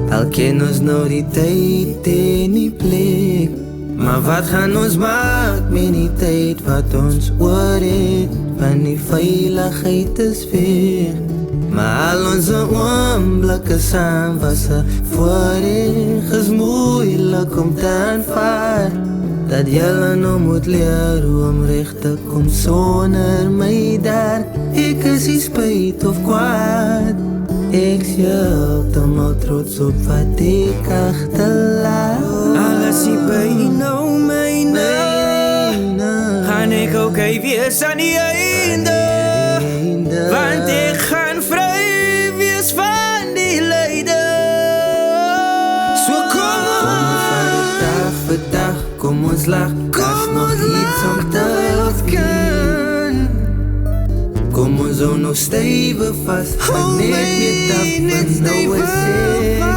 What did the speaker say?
Al ken ons nou die tyd en die plek, maar wat gaan ons maak met die tyd wat ons oor het? Want die veiligheid is weg, maar al onze oomblikke saam was voorrecht. Is moeilijk om te aanvaard dat julle nou moet leer hoe om recht te kom sonder my daar. Ek is nie spijt of kwaad, ek is heeltemal trots op wat ek achterlaat. Alles hier by nou myne, gaan ek okay wees aan die einde, want ek gaan vry wees van die lyde. So kom ons dag vir dag, kom ons lach, kom ons iets om te kan. Kom ons hou nog stijve vast, maar net weer af, want nou is ek